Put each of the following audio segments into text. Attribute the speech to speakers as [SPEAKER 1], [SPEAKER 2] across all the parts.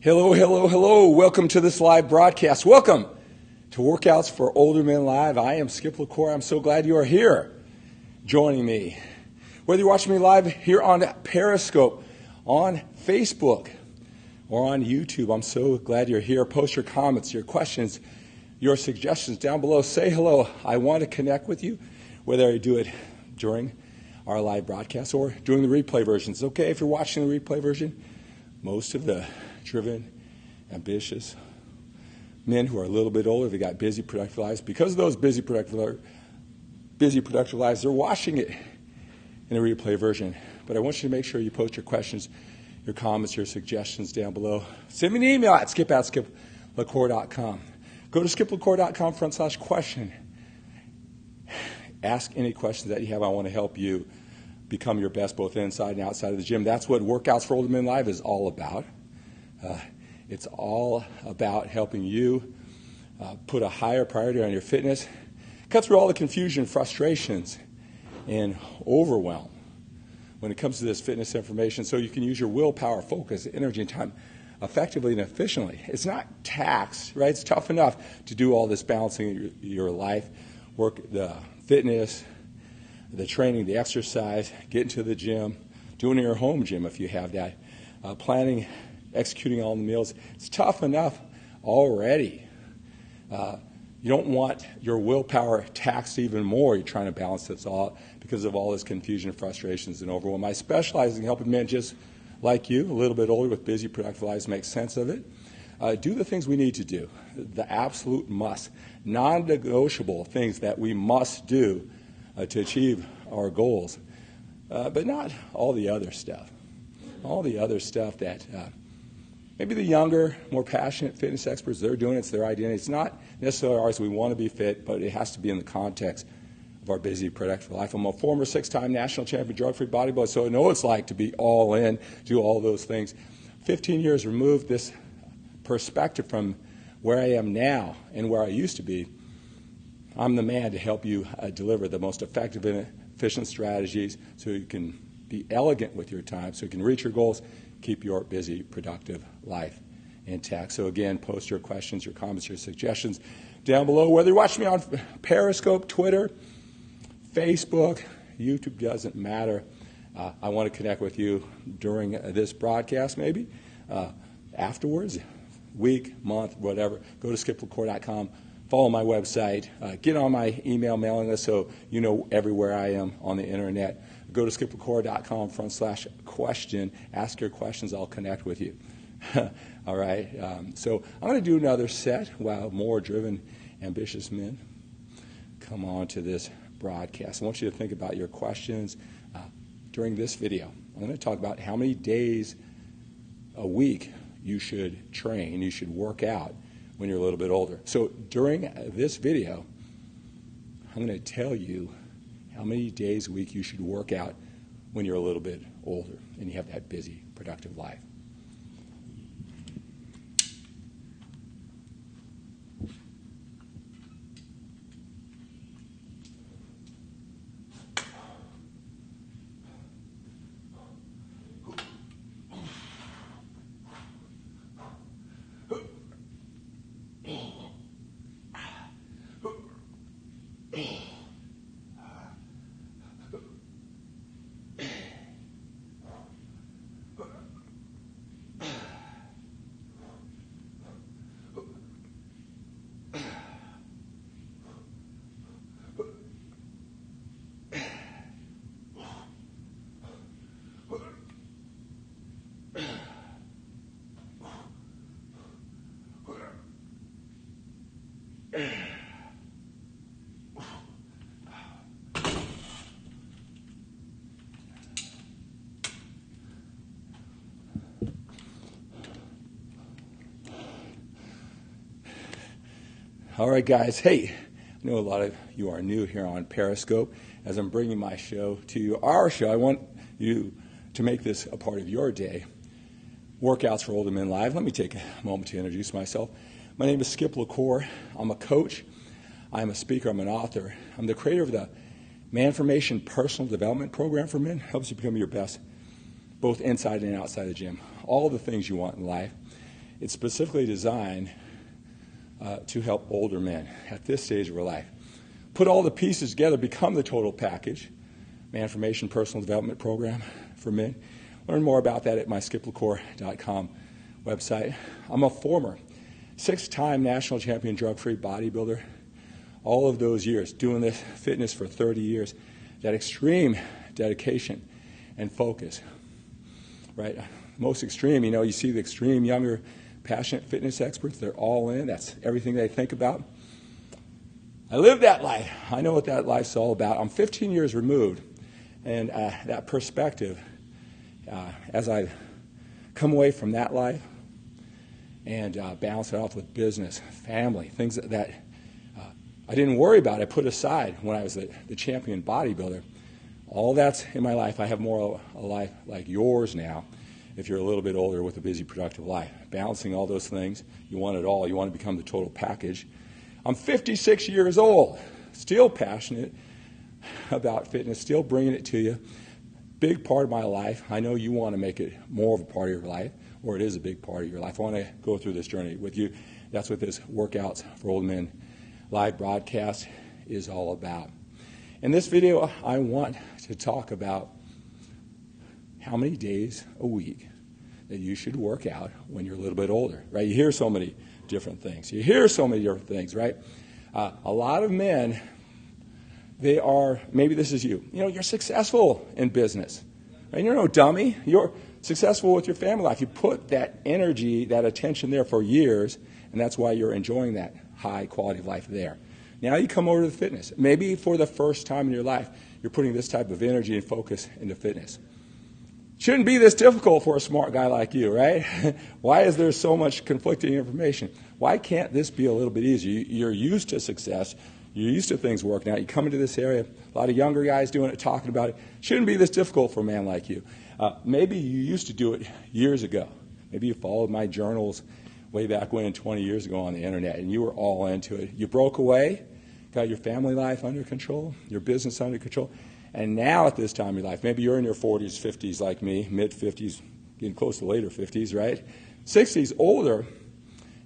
[SPEAKER 1] Hello, hello, hello. Welcome to this live broadcast. Welcome to Workouts for Older Men Live. I am Skip LaCour. I'm so glad you are here joining me. Whether you're watching me live here on Periscope, on Facebook, or on YouTube, I'm so glad you're here. Post your comments, your questions, your suggestions down below. Say hello. I want to connect with you, whether I do it during our live broadcast or during the replay versions. Okay, if you're watching the replay version, most of the driven, ambitious men who are a little bit older, they've got busy, productive lives. Because of those busy, productive lives, they're watching it in a replay version. But I want you to make sure you post your questions, your comments, your suggestions down below. Send me an email at skip@skiplacour.com. Go to skiplacour.com/question. Ask any questions that you have. I want to help you become your best both inside and outside of the gym. That's what Workouts for Older Men Live is all about. It's all about helping you put a higher priority on your fitness, cut through all the confusion, frustrations, and overwhelm when it comes to this fitness information so you can use your willpower, focus, energy, and time effectively and efficiently. It's not taxed, right? It's tough enough to do all this balancing in your life, work the fitness, the training, the exercise, getting to the gym, doing it in your home gym if you have that, planning, executing all the meals. It's tough enough already. You don't want your willpower taxed even more. You're trying to balance this all because of all this confusion, frustrations, and overwhelm. I specialize in helping men just like you, a little bit older with busy, productive lives, make sense of it. Do the things we need to do, the absolute must, non-negotiable things that we must do to achieve our goals, but not all the other stuff. All the other stuff that maybe the younger, more passionate fitness experts, they're doing it, it's their identity. It's not necessarily ours. We want to be fit, but it has to be in the context of our busy, productive life. I'm a former 6-time national champion drug-free bodybuilder, so I know what it's like to be all in, do all those things. 15 years removed, this perspective from where I am now and where I used to be, I'm the man to help you deliver the most effective and efficient strategies so you can be elegant with your time, so you can reach your goals, keep your busy, productive life intact. So again, post your questions, your comments, your suggestions down below. Whether you're watching me on Periscope, Twitter, Facebook, YouTube, doesn't matter. I want to connect with you during this broadcast maybe, afterwards, week, month, whatever. Go to skiplacour.com. Follow my website. Get on my email mailing list so you know everywhere I am on the internet. Go to skiplacour.com/question. Ask your questions. I'll connect with you. All right. So I'm going to do another set while more driven, ambitious men come on to this broadcast. I want you to think about your questions during this video. I'm going to talk about how many days a week you should train, you should work out when you're a little bit older. So during this video, I'm going to tell you how many days a week you should work out when you're a little bit older and you have that busy, productive life. All right, guys. Hey, I know a lot of you are new here on Periscope. As I'm bringing my show to you, our show, I want you to make this a part of your day. Workouts for Older Men Live. Let me take a moment to introduce myself. My name is Skip LaCour. I'm a coach. I'm a speaker. I'm an author. I'm the creator of the Man-Formation Personal Development Program for Men. Helps you become your best, both inside and outside the gym. All the things you want in life. It's specifically designed to help older men at this stage of our life. Put all the pieces together, become the total package. Manformation Personal Development Program for men. Learn more about that at my skiplacour.com website. I'm a former 6-time national champion drug-free bodybuilder. All of those years, doing this fitness for 30 years, that extreme dedication and focus, right? Most extreme, you see the extreme, younger, passionate fitness experts, they're all in. That's everything they think about. I live that life. I know what that life's all about. I'm 15 years removed, and that perspective, as I come away from that life and balance it off with business, family, things that I didn't worry about, I put aside when I was the champion bodybuilder. All that's in my life. I have more a life like yours now, if you're a little bit older with a busy, productive life. Balancing all those things, you want it all. You want to become the total package. I'm 56 years old, still passionate about fitness, still bringing it to you. Big part of my life. I know you want to make it more of a part of your life, or it is a big part of your life. I want to go through this journey with you. That's what this Workouts for Old Men live broadcast is all about. In this video, I want to talk about how many days a week that you should work out when you're a little bit older, right? You hear so many different things. Right? A lot of men, they are, maybe this is you, you're successful in business, right? You're no dummy. You're successful with your family life. You put that energy, that attention there for years, and that's why you're enjoying that high quality of life there. Now you come over to the fitness. Maybe for the first time in your life, you're putting this type of energy and focus into fitness. Shouldn't be this difficult for a smart guy like you, right? Why is there so much conflicting information? Why can't this be a little bit easier? You're used to success. You're used to things working out. You come into this area, a lot of younger guys doing it, talking about it. Shouldn't be this difficult for a man like you. Maybe you used to do it years ago. Maybe you followed my journals way back when, 20 years ago on the internet, and you were all into it. You broke away, got your family life under control, your business under control, and now at this time of your life, maybe you're in your 40s, 50s like me, mid-50s, getting close to later 50s, right? 60s, older,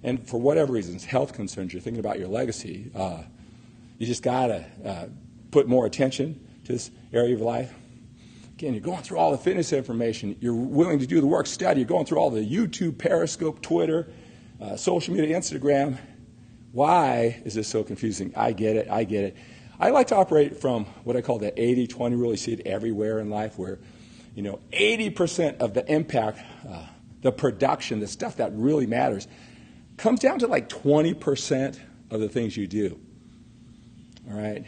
[SPEAKER 1] and for whatever reasons, health concerns, you're thinking about your legacy, you just got to put more attention to this area of your life. Again, you're going through all the fitness information. You're willing to do the work, study. You're going through all the YouTube, Periscope, Twitter, social media, Instagram. Why is this so confusing? I get it. I like to operate from what I call the 80-20 rule. You see it everywhere in life where, 80% of the impact, the production, the stuff that really matters, comes down to like 20% of the things you do. All right?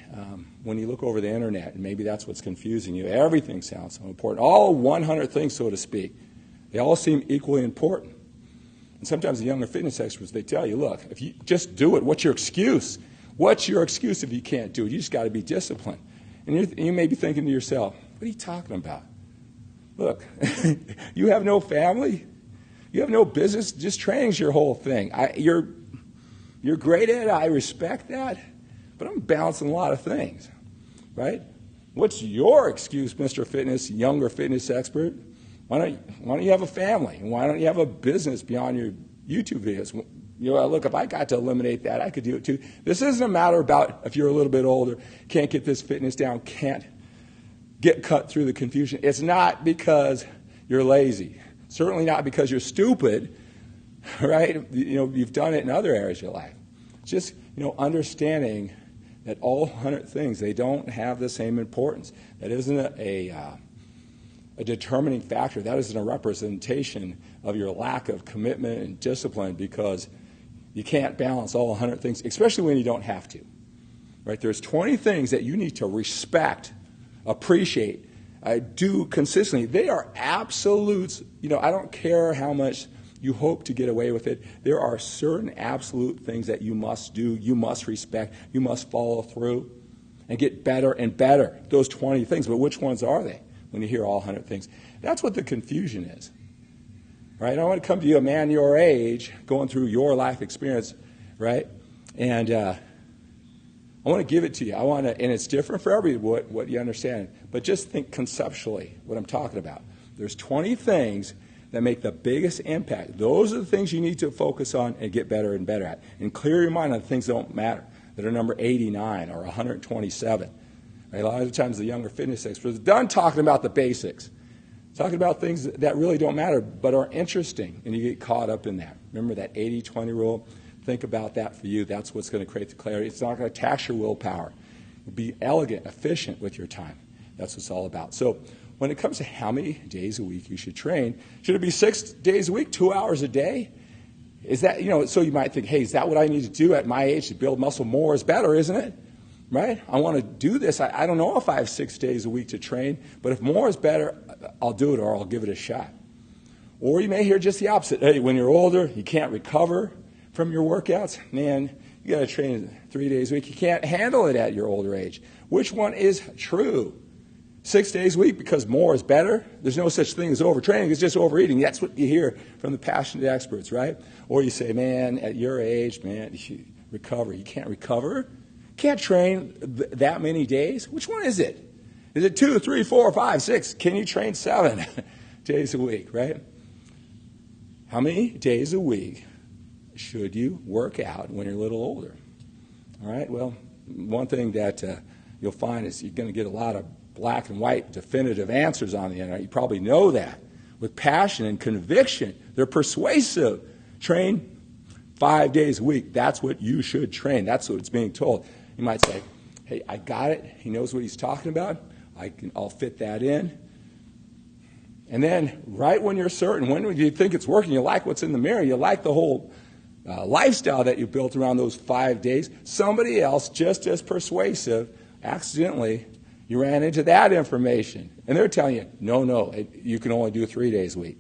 [SPEAKER 1] When you look over the internet, and maybe that's what's confusing you, everything sounds so important. All 100 things, so to speak, they all seem equally important. And sometimes the younger fitness experts, they tell you, look, if you just do it, what's your excuse? What's your excuse if you can't do it? You just got to be disciplined. And you may be thinking to yourself, what are you talking about? Look, you have no family. You have no business. Just training's your whole thing. You're great at it. I respect that. But I'm balancing a lot of things, right? What's your excuse, Mr. Fitness, younger fitness expert? Why don't you have a family? Why don't you have a business beyond your YouTube videos? Look, if I got to eliminate that, I could do it too. This isn't a matter about if you're a little bit older, can't get this fitness down, can't get cut through the confusion. It's not because you're lazy. Certainly not because you're stupid, right? You've done it in other areas of your life. It's just, understanding that all 100 things, they don't have the same importance. That isn't a determining factor. That isn't a representation of your lack of commitment and discipline because you can't balance all 100 things, especially when you don't have to. Right? There's 20 things that you need to respect, appreciate, do consistently. They are absolutes. I don't care how much you hope to get away with it. There are certain absolute things that you must do, you must respect, you must follow through and get better and better. Those 20 things, but which ones are they when you hear all 100 things? That's what the confusion is. Right? I want to come to you, a man your age, going through your life experience, right? And I want to give it to you. And it's different for everyone, what you understand. But just think conceptually what I'm talking about. There's 20 things that make the biggest impact. Those are the things you need to focus on and get better and better at. And clear your mind on the things that don't matter, that are number 89 or 127. Right? A lot of times the younger fitness experts are done talking about the basics, talking about things that really don't matter but are interesting, and you get caught up in that. Remember that 80-20 rule? Think about that for you. That's what's going to create the clarity. It's not going to tax your willpower. Be elegant, efficient with your time. That's what it's all about. So when it comes to how many days a week you should train, should it be 6 days a week, 2 hours a day? Is that, so you might think, hey, is that what I need to do at my age to build muscle? More is better, isn't it? Right? I want to do this. I don't know if I have 6 days a week to train, but if more is better, I'll do it or I'll give it a shot. Or you may hear just the opposite. Hey, when you're older, you can't recover from your workouts. Man, you got to train 3 days a week. You can't handle it at your older age. Which one is true? 6 days a week because more is better? There's no such thing as overtraining. It's just overeating. That's what you hear from the passionate experts, right? Or you say, man, at your age, man, you should recover. You can't recover? Can't train that many days? Which one is it? Is it 2, 3, 4, 5, 6? Can you train 7 days a week, right? How many days a week should you work out when you're a little older? All right, well, one thing that you'll find is you're going to get a lot of black and white definitive answers on the internet. You probably know that. With passion and conviction, they're persuasive. Train 5 days a week. That's what you should train. That's what it's being told. You might say, hey, I got it. He knows what he's talking about. I'll fit that in. And then right when you're certain, when you think it's working, you like what's in the mirror, you like the whole lifestyle that you built around those 5 days, somebody else just as persuasive, accidentally, you ran into that information. And they're telling you, no, you can only do 3 days a week.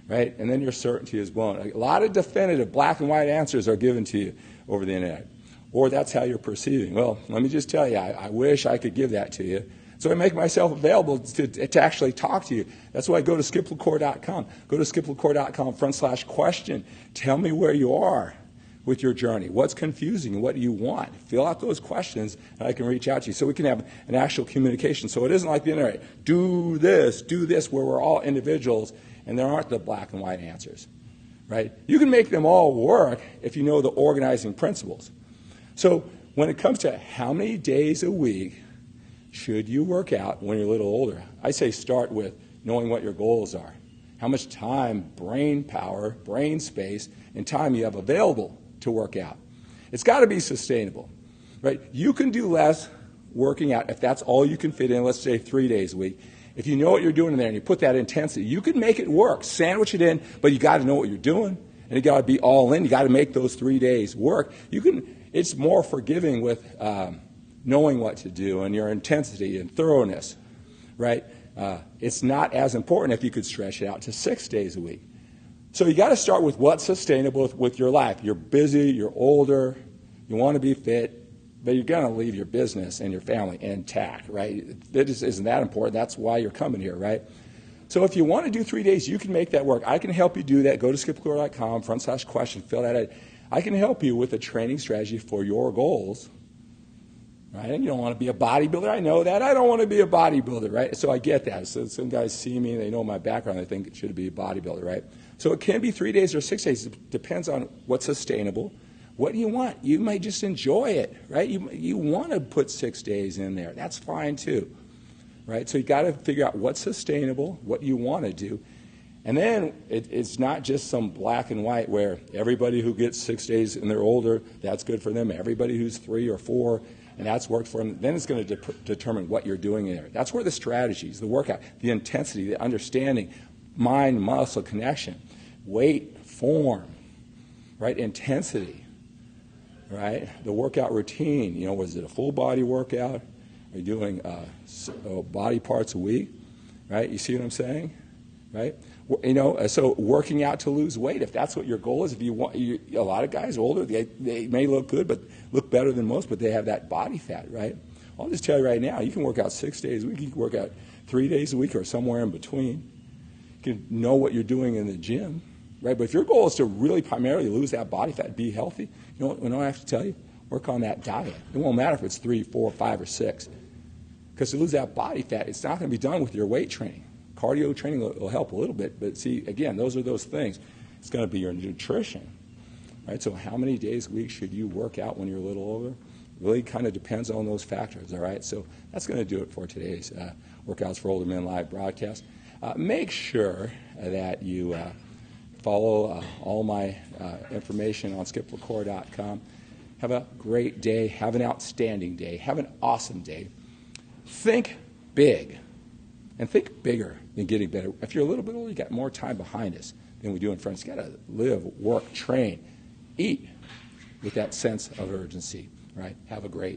[SPEAKER 1] Right? And then your certainty is blown. A lot of definitive black and white answers are given to you over the internet. Or that's how you're perceiving. Well, let me just tell you, I wish I could give that to you. So I make myself available to actually talk to you. That's why I go to skiplacour.com. Go to skiplacour.com/question. Tell me where you are with your journey. What's confusing? What do you want? Fill out those questions, and I can reach out to you so we can have an actual communication. So it isn't like the internet. Do this, where we're all individuals, and there aren't the black and white answers. Right? You can make them all work if you know the organizing principles. So when it comes to how many days a week should you work out when you're a little older, I say start with knowing what your goals are. How much time, brain power, brain space, and time you have available to work out. It's got to be sustainable. Right? You can do less working out if that's all you can fit in, let's say 3 days a week. If you know what you're doing in there and you put that intensity, you can make it work. Sandwich it in, but you got to know what you're doing, and you got to be all in. You got to make those 3 days work. It's more forgiving with knowing what to do and your intensity and thoroughness, right? It's not as important if you could stretch it out to 6 days a week. So you got to start with what's sustainable with your life. You're busy, you're older, you want to be fit, but you're going to leave your business and your family intact, right? It just isn't that important. That's why you're coming here, right? So if you want to do 3 days, you can make that work. I can help you do that. Go to skiplacour.com/question, fill that out. I can help you with a training strategy for your goals, right? And you don't want to be a bodybuilder. I know that. I don't want to be a bodybuilder, right? So I get that. So some guys see me, they know my background, they think it should be a bodybuilder, right? So it can be 3 days or 6 days. It depends on what's sustainable. What do you want? You might just enjoy it, right? You want to put 6 days in there. That's fine too, right? So you got to figure out what's sustainable, what you want to do. And then it's not just some black and white where everybody who gets 6 days and they're older, that's good for them. Everybody who's 3 or 4, and that's worked for them, then it's going to determine what you're doing in there. That's where the strategies, the workout, the intensity, the understanding, mind-muscle connection, weight, form, right, intensity, right, the workout routine. Was it a full body workout? Are you doing body parts a week, right? You see what I'm saying, right? So working out to lose weight, if that's what your goal is, if you want, a lot of guys older, they may look good, but look better than most, but they have that body fat, right? I'll just tell you right now, you can work out 6 days a week, you can work out 3 days a week or somewhere in between. You can know what you're doing in the gym, right? But if your goal is to really primarily lose that body fat, be healthy, you know what I have to tell you? Work on that diet. It won't matter if it's 3, 4, 5, or 6. Because to lose that body fat, it's not going to be done with your weight training. cardio training will help a little bit, but see, again, those are those things. It's going to be your nutrition, right? So how many days a week should you work out when you're a little older? Really kind of depends on those factors, all right? So that's going to do it for today's Workouts for Older Men live broadcast. Make sure that you follow all my information on skiplecore.com. Have a great day. Have an outstanding day. Have an awesome day. Think big, and think bigger than getting better. If you're a little bit older, you got more time behind us than we do in front. You got to live, work, train, eat with that sense of urgency, right? Have a great